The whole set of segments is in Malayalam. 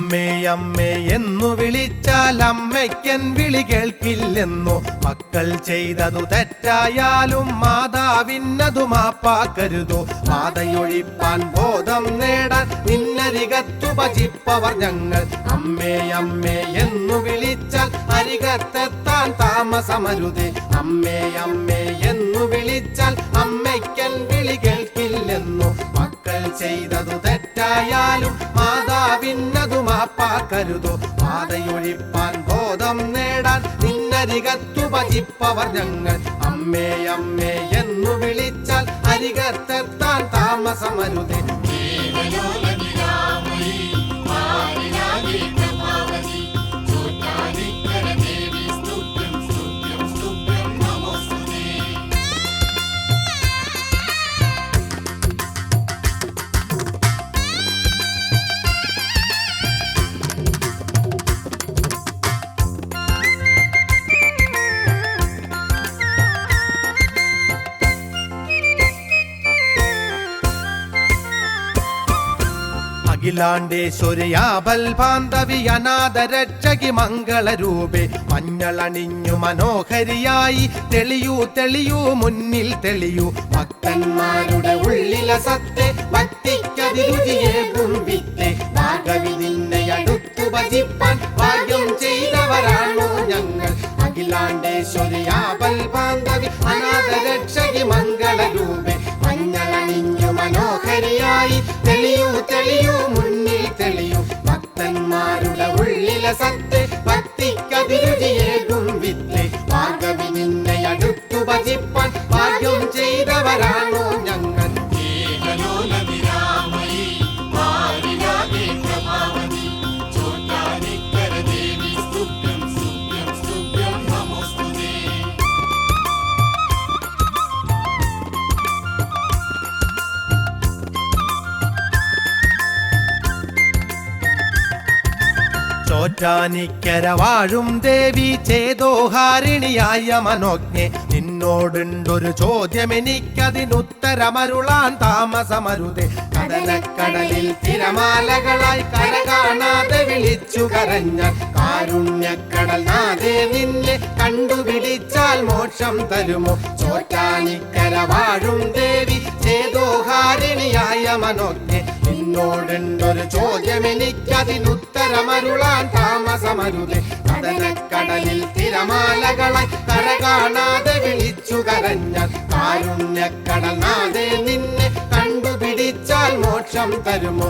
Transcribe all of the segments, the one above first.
അമ്മേ അമ്മേ എന്നു വിളിച്ചാൽ അമ്മയ്ക്കൻ വിളി കേൾക്കില്ലെന്നു. മക്കൾ ചെയ്തതു തെറ്റായാലും മാതാവിനതു മാപ്പാക്കരുതോ. പാതയൊഴിപ്പാൻ ബോധം നേടാൻ നിന്നരികത്തു ഭജിപ്പവർ ഞങ്ങൾ. അമ്മേ അമ്മേ എന്നു വിളിച്ചാൽ അരികത്തെത്താൻ താമസമരുതേ. അമ്മേ അമ്മേ എന്നു വിളിച്ചാൽ അമ്മയ്ക്കൻ വിളി കേൾക്കില്ലെന്നു. മക്കൾ ചെയ്തതു തെറ്റായാലും മാതാവിനതു മാപ്പാക്കരുതോ. പാതയൊഴിപ്പാൻ ബോധം നേടാൻ നിന്നരികത്തു ഭജിപ്പവർ ഞങ്ങൾ. അമ്മേ അമ്മേ എന്നു വിളിച്ചാൽ അരികത്തെത്താൻ താമസമരുതേ. അഖിലാണ്ടേശ്വരിയാഭൽ ബാന്ധവി അനാഥരക്ഷകി മംഗളരൂപേ. മഞ്ഞളണിഞ്ഞു മനോഹരിയായി തെളിയൂ തെളിയൂ മുന്നിൽ തെളിയൂ. ഭക്തന്മാരുടെ ഉള്ളിലെ സത്തെ ഭക്തിക്കതിരുചിയേകും വിത്തെ. ഭാഗവി നിന്നെ അടുത്തു ഭജിപ്പാൻ ഭാഗ്യം ചെയ്തവരാണോ ഞങ്ങൾ. അഖിലാണ്ടേശ്വരിയാഭൽ ബാന്ധവി അനാഥരക്ഷകി മംഗളരൂപേ. മഞ്ഞളണിഞ്ഞു മനോഹരിയായി തെളിയൂ തെളിയൂ മുന്നിൽ തെളിയൂ. ഭക്തന്മാരുടെ ഉള്ളിലെ സത്തെ ഭക്തിക്കതിരുചിയേകും വിത്തെ. ഭാഗവി നിന്നെ അടുത്തു ഭജിപ്പാൻ ഭാഗ്യം ചെയ്തവരാണോ ഞങ്ങൾ. ചോറ്റാനിക്കര വാഴും ദേവി ചേതോഹാരിണിയായ മനോജ്ഞെ. നിന്നോടുണ്ടൊരു ചോദ്യം എനിക്കതിനുത്തരമരുളാൻ താമസമരുതേ. കടലക്കടലിൽ തിരമാലകളായി കര കാണാതെ വിളിച്ചു കരഞ്ഞ കാരുണ്യക്കടൽ നാഥേ നിന്നെ കണ്ടുപിടിച്ചാൽ മോക്ഷം തരുമോ. ചോറ്റാനിക്കര വാഴും ദേവി ചേതോഹാരിണിയായ മനോജ്ഞെ. നിന്നോടുണ്ടൊരു ചോദ്യം എനിക്കതിനുത്തരമരുളാൻ താമസമരുതേ. കടലക്കടലിൽ തിരമാലകളായി കര കാണാതെ വിളിച്ചു കരഞ്ഞ കാരുണ്യക്കടൽ നാഥേ നിന്നെ കണ്ടുപിടിച്ചാൽ മോക്ഷം തരുമോ.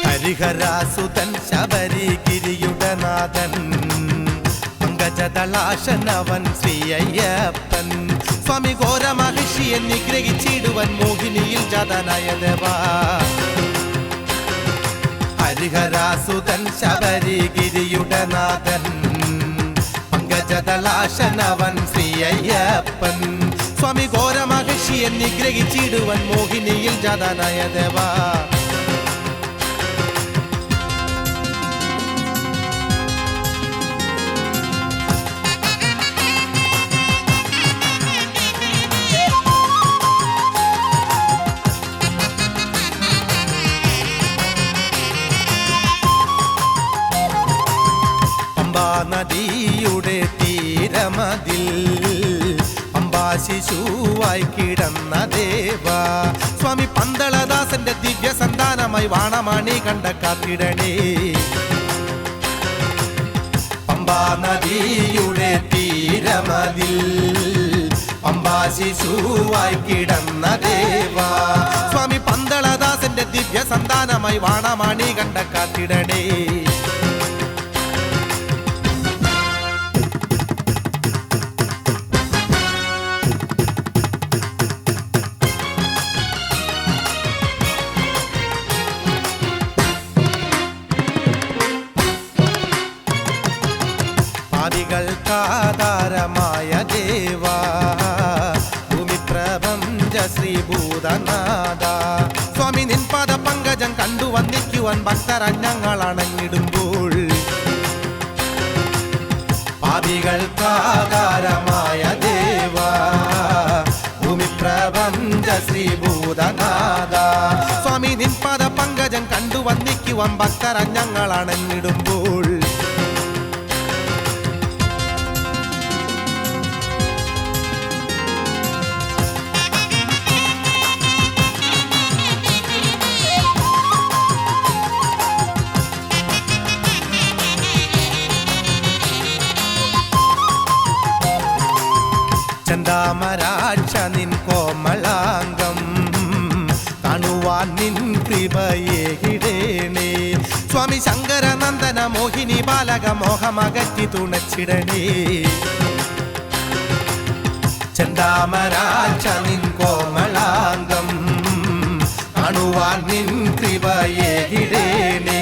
ഹരിഹരാസുതൻ ശബരിഗിരിയുടെ നാഥൻ. പങ്കജദളാശനവൻ ശ്രീ അയ്യപ്പൻ. സ്വാമി ഘോര മഹിഷിയെ നിഗ്രഹിച്ചിടുവൻ മോഹിനിയിൽ ജാതനായ ദേവാ. ഹരിഹരാസുതൻ ശബരിഗിരിയുടെ നാഥൻ. പങ്കജദളാശനവൻ ശ്രീ അയ്യപ്പൻ. സ്വാമി ഘോര മഹിഷിയെ നിഗ്രഹിച്ചിടുവൻ മോഹിനിയിൽ ജാതനായ ദേവാ. നദിയുടെ തീരമതിൽ അംബാശിശുവായി കിടന്ന ദേവാ. സ്വാമി പന്തളദാസന്റെ ദിവ്യ സന്താനമായി വാണമണി കണ്ട കാത്തിടണേ. പമ്പാ നദിയുടെ തീരമതിൽ പമ്പാ ശിശുവായി കിടന്ന ദേവാ സ്വാമി പന്തളദാസന്റെ ദിവ്യ സന്താനമായി വാണമണി കണ്ട കാത്തിടണേ. ാധാരമായ ദേവാ ഭൂമിപ്രപഞ്ച ശ്രീഭൂതനാഥ സ്വാമി നിൻപാദ പങ്കജം കണ്ടു വന്ദിക്കുവാൻ ഭക്തരഞ്ഞങ്ങൾ അണഞ്ഞിടുമ്പോൾ പാപികൾക്കാധാരമായ ദേവാ ഭൂമിപ്രപഞ്ച ശ്രീഭൂതനാഥ സ്വാമി നിൻപാദ പങ്കജം കണ്ടു വന്ദിക്കുവാൻ ഭക്തരഞ്ഞങ്ങൾ അണഞ്ഞിടുമ്പോൾ ചന്ദാമരാക്ഷ നിൻ കോമളാംഗം കാണുവാൻ നിൻ കൃപയേകിടേണേ സ്വാമി ശങ്കരനന്ദന മോഹിനി ബാലക മോഹമകറ്റി തുണച്ചിടണേ. ചന്ദാമരാക്ഷ നിൻ കോമളാംഗം കാണുവാൻ നിൻ കൃപയേകിടേണേ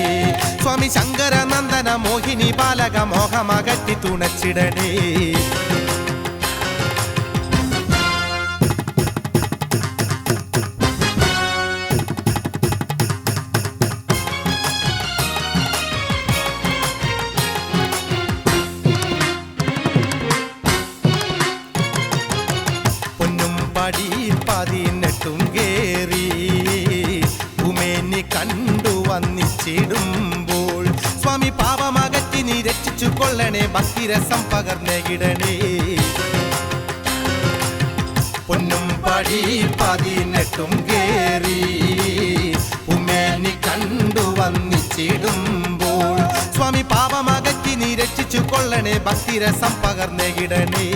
സ്വാമി ശങ്കരനന്ദന മോഹിനി ബാലക മോഹമകറ്റി തുണച്ചിടണേ. പതിനെട്ടും കേറി ഉമേനി കണ്ടു വന്നിച്ചിടുമ്പോൾ സ്വാമി പാപമകറ്റി നീ രക്ഷിച്ചു കൊള്ളണേ ഭക്തിരസം പകർന്നിടണേ. പൊന്നും പടി 18 കേറി ഉമേനി കണ്ടു വന്നിച്ചിടുമ്പോൾ സ്വാമി പാപമകറ്റി നീ രക്ഷിച്ചു കൊള്ളണേ ഭക്തിരസം പകർന്നിടണേ.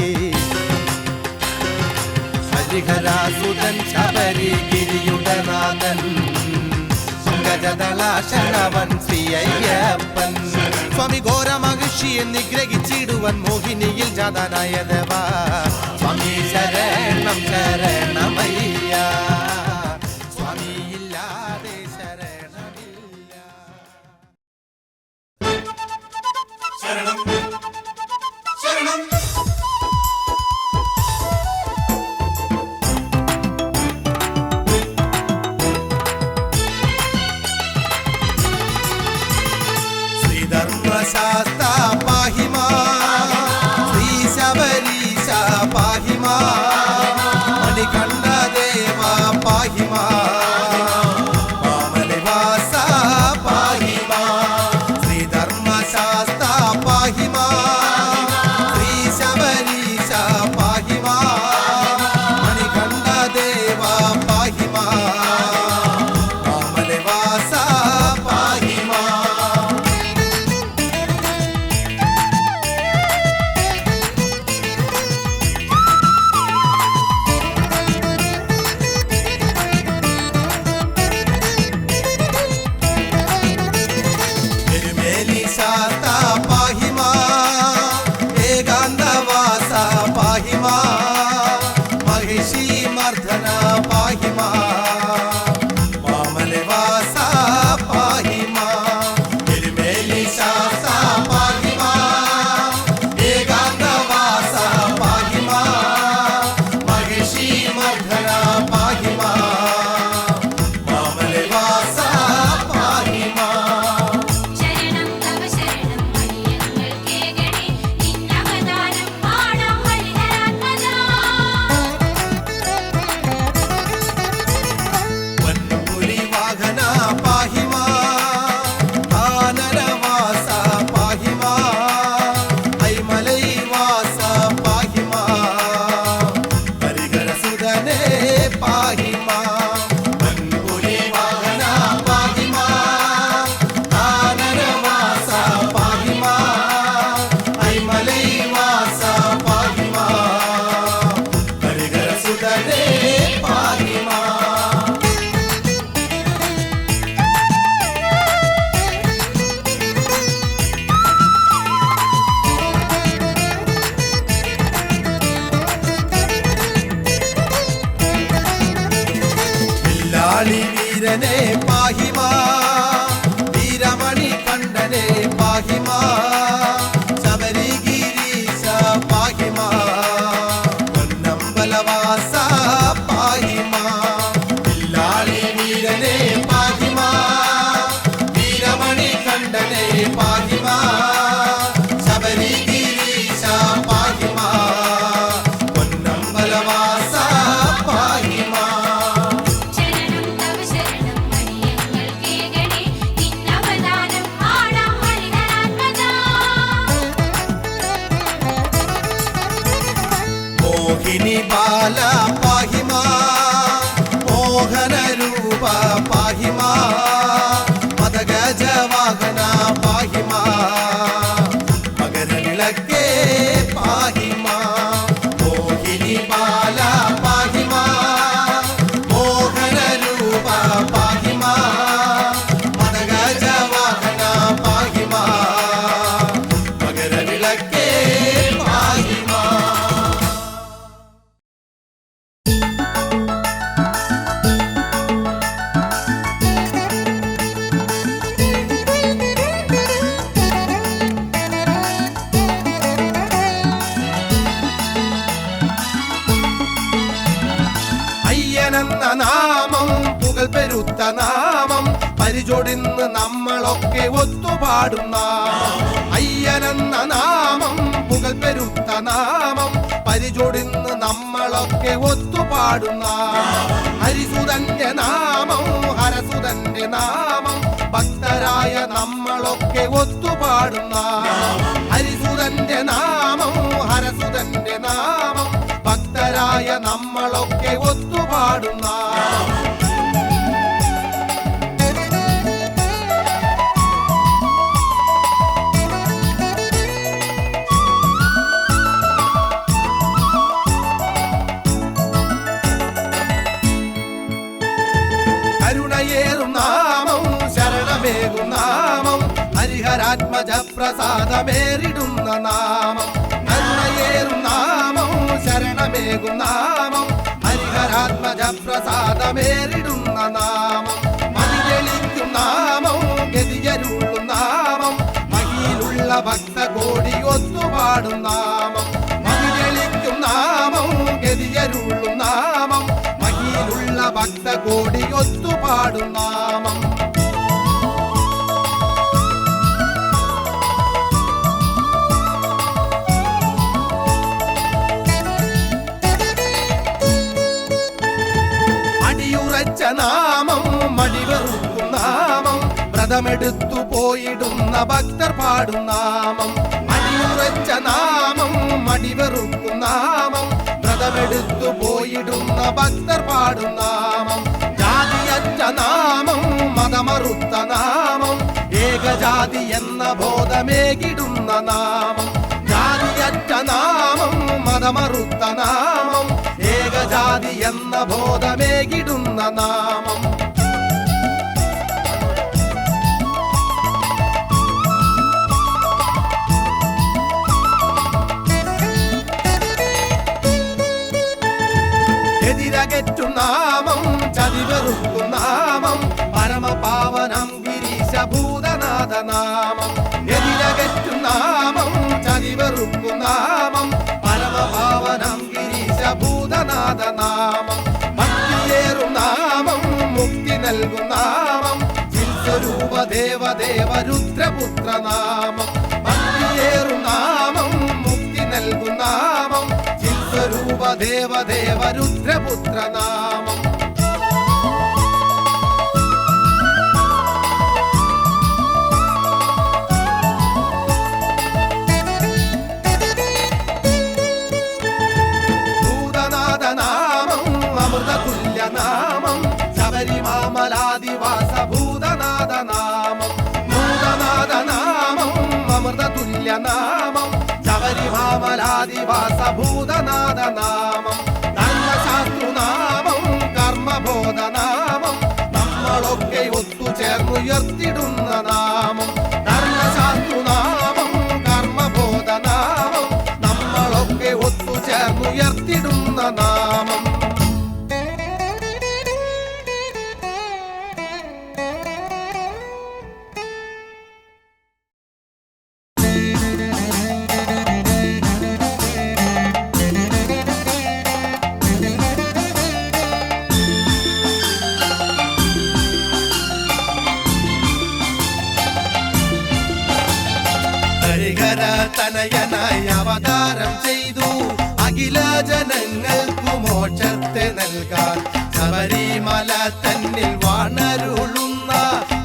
ഹരിഹരാസുതൻ ശബരിഗിരിയുടനാഥൻ പങ്കജദളാശനവൻ ശ്രീ അയ്യപ്പൻ സ്വാമി ഘോരമഹിഷിയെ നിഗ്രഹിച്ചിടുവൻ മോഹിനിയിൽ ജാതനായ ദേവാ സ്വാമി ശരണം ശരണമയ്യ സ്വാമി ഇല്ലാതെ ശരണമില്ല. ശരണം ശരണം ധർമ്മശാസ്ത്ര പാഹിമാ ശ്രീ ശബരീശ പാഹിമാ മണികണ്ഠ ദേവ പാഹിമാ മാമലവാസ പാഹിമാ ശ്രീ ധർമ്മശാസ്ത്ര പാഹിമാ ശ്രീ ശബരീശ പാഹിമാ മണികണ്ഠ ദേവ പാഹിമാ മാമലവാസ പാഹിമാ. പാഹിമാ ശബരിഗിരീശ പാഹിമാ പൊന്നമ്പലവാസ പാഹിമാ ഇല്ലാളി വീരനെ പാഹിമാ വീരമണി കണ്ഠനെ പാഹിമാ ശബരിഗിരീശ പാഹിമാ പൊന്നമ്പലവാസ പാഹിമാ ശരണം തവ ശരണം മണിയങ്ങൾ കേകണേ നിന്നവദാനം ആടാം ഹരിഹരാത്മജാ മോഹിനി ബാല പാഹിമാ മോഹന രൂപ പാഹിമാ മദഗജവാഹന പാഹിമാ മകരവിളക്കേ പാഹിമാ മോഹിനി ബാല പാഹിമാ മോഹന രൂപ പാഹിമാ മദഗജവാഹന പാഹിമാ മകരവിളക്കേ പാഹിമാ അയ്യനെന്ന നാമം പുകൽ പെരുത്ത നാമം പരിചൊടിന്ന് നമ്മളൊക്കെ ഒത്തുപാടുന്ന അയ്യനെന്ന നാമം പുകൽ പെരുത്ത നാമം പരിചൊടിന്ന് നമ്മളൊക്കെ ഒത്തുപാടുന്ന ഹരിസുതന്റെ നാമം ഹരസുതന്റെ നാമം ഭക്തരായ നമ്മളൊക്കെ ഒത്തുപാടുന്ന ഹരിസുതന്റെ നാമം ഹരസുതന്റെ നാമം ഭക്തരായ നമ്മളൊക്കെ ഒത്തുപാടുന്ന കരുണയേറും നാമം ശരണമേകും നാമം ഹരിഹരാത്മജ പ്രസാദമേറിടുന്ന നാമം കരുണയേറും നാമം ശരണമേകും നാമം ഹരിഹരാത്മജ പ്രസാദമേറിടുന്ന നാമം മതിജലിക്കും നാമം ഗതിയരുള്ളും നാമം മഹിയിലുള്ള ഭക്തകോടി ഒത്തുപാടും നാമം മതിജലിക്കും നാമം ഗതിയരുള്ളും നാമം മഹിയിലുള്ള ഭക്തകോടി ഒത്തുപാടും നാമം അടിയുറച്ച നാമം മടിവെറുക്കും നാമം വ്രതമെടുത്തു പോയിടുന്ന ഭക്തർ പാടും നാമം അടിയുറച്ച നാമം മടിവെറുക്കും നാമം വ്രതമെടുത്തു പോയിടുന്ന ഭക്തർ പാടും നാമം ജാതിയറ്റ നാമം മതമറുത്ത നാമം ഏകജാതി എന്ന ബോധമേകിടുന്ന നാമം ജാതിയറ്റ നാമം മതമറുത്ത നാമം ഏകജാതി എന്ന ബോധമേകിടുന്ന നാമം എതിരകറ്റും നാമം ചതിവെറുക്കും നാമം പരമപാവനം ഗിരീശഭൂതനാഥ നാമം എതിരകറ്റും നാമം ചതിവെറുക്കും നാമം പരമപാവനം ഗിരീശഭൂതനാഥ നാമം ഭക്തിയേറും നാമം മുക്തി നൽകും നാമം ചിൽസ്വരൂപ ദേവദേവ രുദ്രപുത്ര നാമം ഭക്തിയേറും നാമം മുക്തി നൽകും നാമം ചിൽസ്വരൂപ ദേവദേവ രുദ്രപുത്ര നാമം ഭൂതനാഥ നാമം അമൃതതുല്യ നാമം ശബരിമാമലാദിവാസ ഭൂതനാഥ നാമം ഭൂതനാഥ നാമം അമൃതതുല്യ നാമം ശബരിമാമലാദിവാസ ഭൂതനാഥ നാമം ധർമ്മശാസ്തൃനാമം കർമ്മബോധനാമം നമ്മളൊക്കെ ഒത്തുചേർന്നുയർത്തിടുന്ന നാമം ധർമ്മശാസ്തൃനാമം കർമ്മബോധനാമം നമ്മളൊക്കെ ഒത്തുചേർന്നുയർത്തിടുന്ന നാമം ഹരിഹര തനയനായി അവതാരം ചെയ്തു അഖില ജനങ്ങൾക്കു മോക്ഷത്തെ നൽകാൻ ശബരിമല തന്നിൽ വാണരുളുന്ന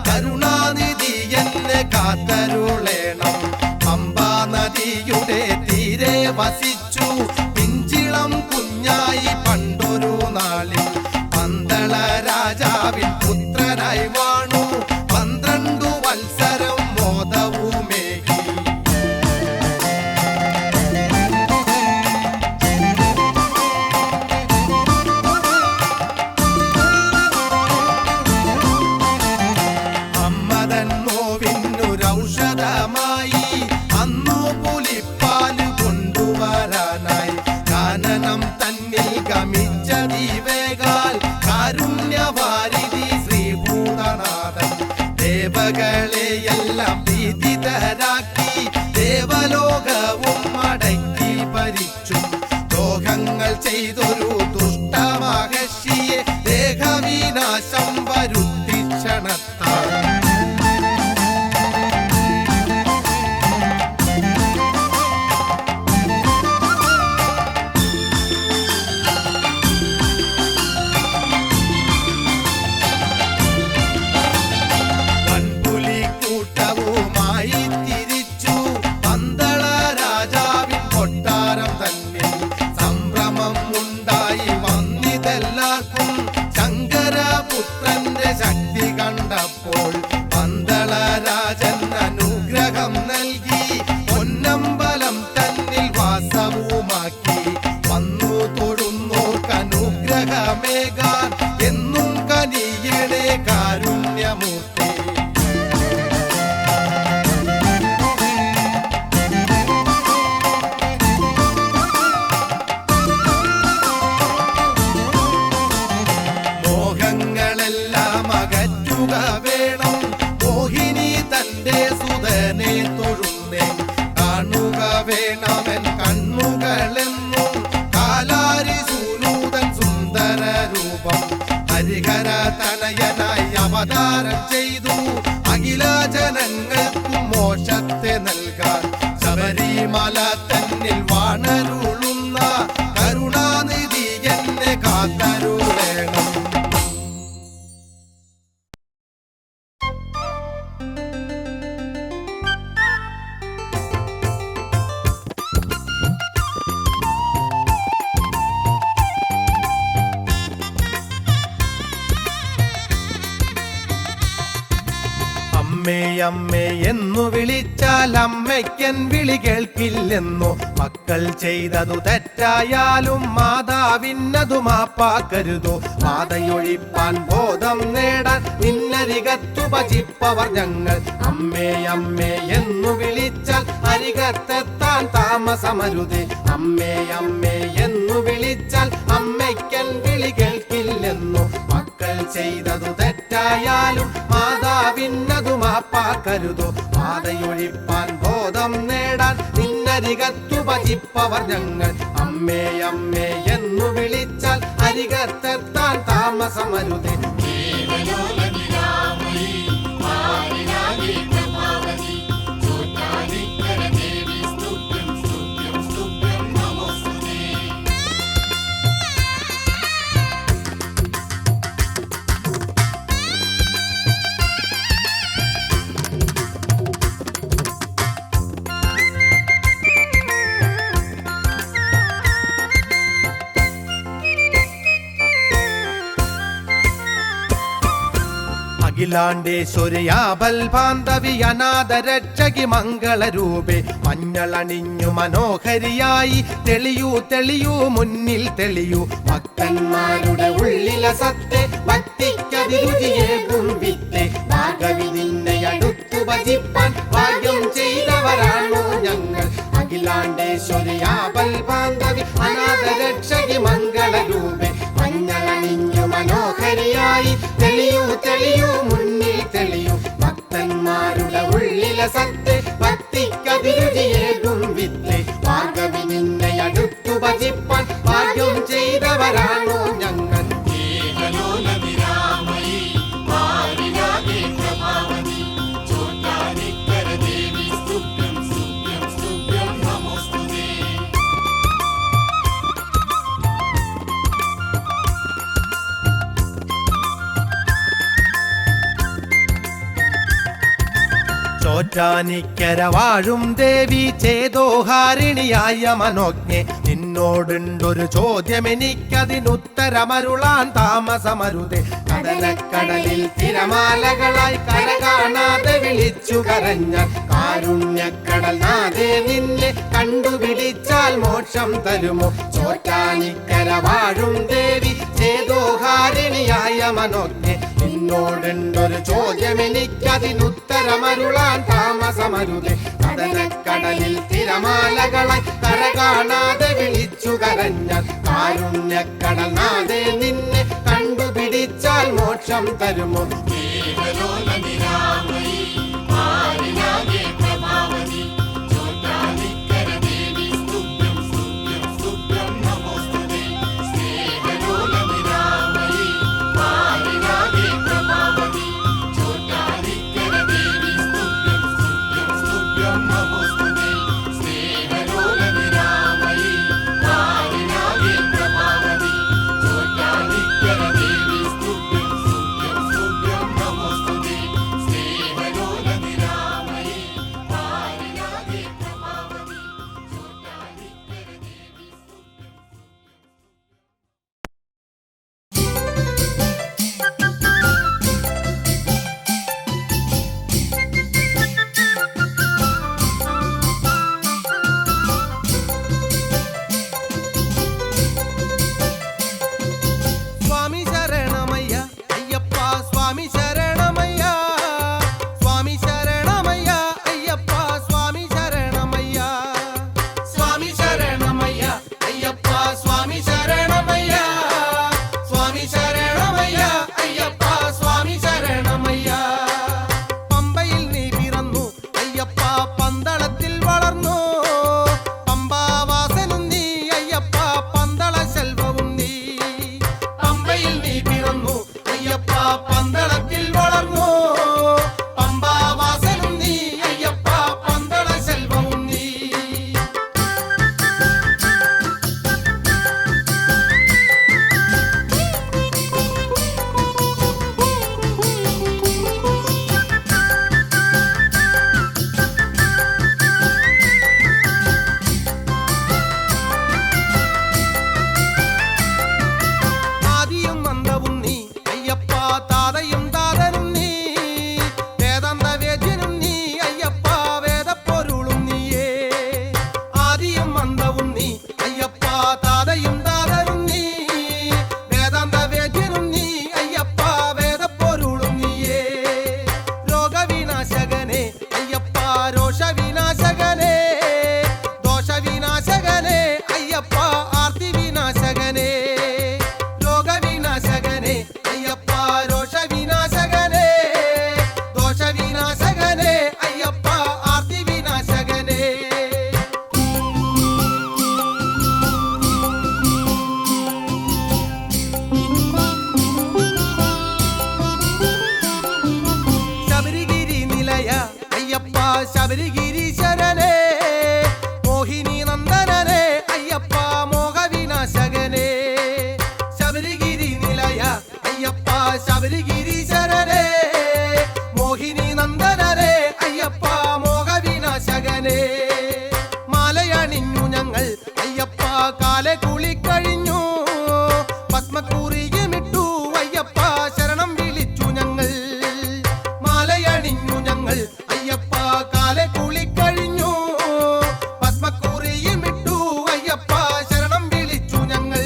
കരുണാനിധി എന്നെ കാത്തരുളേണം പമ്പാ നദിയുടെ തീരെ വസിച്ചു പിഞ്ചിളം കുഞ്ഞായി പണ്ടൊരു നാളിൽ പന്തള രാജാവിൻ പുത്രനായി വാണു 12 വത്സരം മോദവുമേകി അമ്മതൻ നോവിനൊരൗഷധമായി അന്നു പുലിപ്പാല് കൊണ്ടുവരാനായി കാനനം തന്നിൽ ഗമിച്ച ദീവേകാൽ കാരുണ്യവാരിധി ശ്രീഭൂതനാഥൻ ദേവകളെയെല്ലാം ഭീതിതരാക്കി ദേവലോകവും അടക്കി ഭരിച്ചു ദ്രോഹങ്ങൾ ചെയ്തൊരു ദുഷ്ടമഹർഷിയെ ദേഹവിനാശം വരുത്തി ക്ഷണത്താൽ കൂട്ടവുമായി തിരിച്ചു പന്തള രാജാവിൻ കൊട്ടാരം തന്നെ സംഭ്രമം ഉണ്ടായി വന്നിതെല്ലാവർക്കും ശങ്കരപുത്രന്റെ ശക്തി കണ്ടപ്പോൾ പന്തള രാജൻ അനുഗ്രഹം നൽകി പൊന്നമ്പലം തന്നിൽ വാസവുമാക്കി വന്നു തൊടുന്നോർക്കനുഗ്രഹമേകാൻ എന്നും കനിയണേ കാരുണ്യമൂർത്തി മോഹങ്ങളെല്ലാം അകറ്റുക വേണം മോഹിനി തന്റെ സുതനെ തൊഴുന്നേ കാണുക വേണമെൻ കണ്ണുകളെന്നും കാലാരി സൂനൂതൻ സുന്ദര രൂപം ഹരിഹര തനയനായി അവതാരം ചെയ്തു അഖില ജനങ്ങൾക്കും മോക്ഷത്തെ നൽകാൻ ശബരിമല തന്നിൽ വാണരുളുന്ന കരുണാനിധി എന്നെ കാത്തരുളേണം അമ്മേ അമ്മേ എന്നു വിളിച്ചാൽ അമ്മയ്ക്കൻ വിളി കേൾക്കില്ലെന്നോ മക്കൾ ചെയ്തതു തെറ്റായാലും മാതാവിനതു മാപ്പാക്കരുതോ പാതയൊഴിപ്പാൻ ബോധം നേടാൻ നിന്നരികത്തു ഭജിപ്പവർ ഞങ്ങൾ അമ്മേ അമ്മേ എന്നു വിളിച്ചാൽ അരികത്തെത്താൻ താമസമരുതേ അമ്മേ അമ്മേ എന്നു വിളിച്ചാൽ അമ്മയ്ക്കൻ വിളി കേൾക്കില്ലെന്നോ മക്കൾ ചെയ്തതു തെറ്റായാലും മാതാവിനതു മാപ്പാക്കരുതോ പാതയൊഴിപ്പാൻ ബോധം നേടാൻ നിന്നരികത്തു ഭജിപ്പവർ ഞങ്ങൾ അമ്മേ അമ്മേ എന്നു വിളിച്ചാൽ അരികത്തെത്താൻ താമസമരുതേ അഖിലാണ്ടേശ്വരിയാബൽ ബാന്ധവി അനാഥ രക്ഷകി മംഗളരൂപേ മഞ്ഞളണിഞ്ഞു മനോഹരിയായി തെളിയൂ തെളിയൂ മുന്നിൽ തെളിയൂ ഭക്തന്മാരുടെ ഉള്ളില സത്തെ ഭക്തിക്കതിരുചിയേകും വിത്തെ ഭാഗവി നിന്നെ അടുത്തു ഭജിപ്പാൻ ഭാഗ്യം ചെയ്തവരാണോ ഞങ്ങൾ അഖിലാണ്ടേശ്വരിയാബൽ ബാന്ധവി അനാഥ രക്ഷകി മംഗളരൂപേ മഞ്ഞളണിഞ്ഞു മനോഹരിയായി തെളിയൂ തെളിയൂ മുന്നിൽ തെളിയൂ ഭക്തന്മാരുടെ ഉള്ളില സത്തെ ഭക്തിക്കതിരുചിയേകും വിത്തെ ഭാഗവി നിന്നെ അടുത്തു ഭജിപ്പാൻ ഭാഗ്യം ചെയ്തവരാണോ ഞങ്ങൾ ചോറ്റാനിക്കര വാഴും ദേവി ചേതോഹാരിണിയായ മനോജ്ഞെ നിന്നോടുണ്ടൊരു ചോദ്യം എനിക്കതിനുത്തരമരുളാൻ താമസമരുതേ കടലക്കടലിൽ തിരമാലകളായി കര കാണാതെ വിളിച്ചു കരഞ്ഞ കാരുണ്യക്കടൽ നാദേ നിന്നെ കണ്ടുപിടിച്ചാൽ മോക്ഷം തരുമോ ചോറ്റാനിക്കര വാഴും ദേവി ചേതോഹാരിണിയായ മനോജ്ഞെ നിന്നോടുണ്ടൊരു ചോദ്യം എനിക്കതിനുത്തരമരുളാൻ താമസമരുതേ കടലക്കടലിൽ തിരമാലകളായി കര കാണാതെ വിളിച്ചു കരഞ്ഞ കാരുണ്യക്കടൽ നാദേ നിന്നെ കണ്ടുപിടിച്ചാൽ മോക്ഷം തരുമോ ശബരിഗിരീശ്വരനെ മോഹിനി നന്ദനനെ അയ്യപ്പ മോഹവിനാശകനെ ശബരിഗിരി നിലയ അയ്യപ്പ ശബരിഗിരീശ്വരനെ മോഹിനി നന്ദനനെ അയ്യപ്പ മോഹവിനാശകനെ മാലയണിഞ്ഞു ഞങ്ങൾ അയ്യപ്പ കാലെ കുളിക്കഴിഞ്ഞു പത്മക്കൂറിയുമിട്ടു അയ്യപ്പ ശരണം വിളിച്ചു ഞങ്ങൾ മാലയണിഞ്ഞു ഞങ്ങൾ അയ്യപ്പ കാലെ കുളിക്കഴിഞ്ഞു പത്മക്കൂറിയുമിട്ടു അയ്യപ്പ ശരണം വിളിച്ചു ഞങ്ങൾ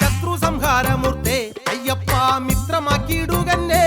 ശത്രു സംഹാരമൂർത്തേ അയ്യപ്പ മിത്രമാക്കിയിടുകന്നെ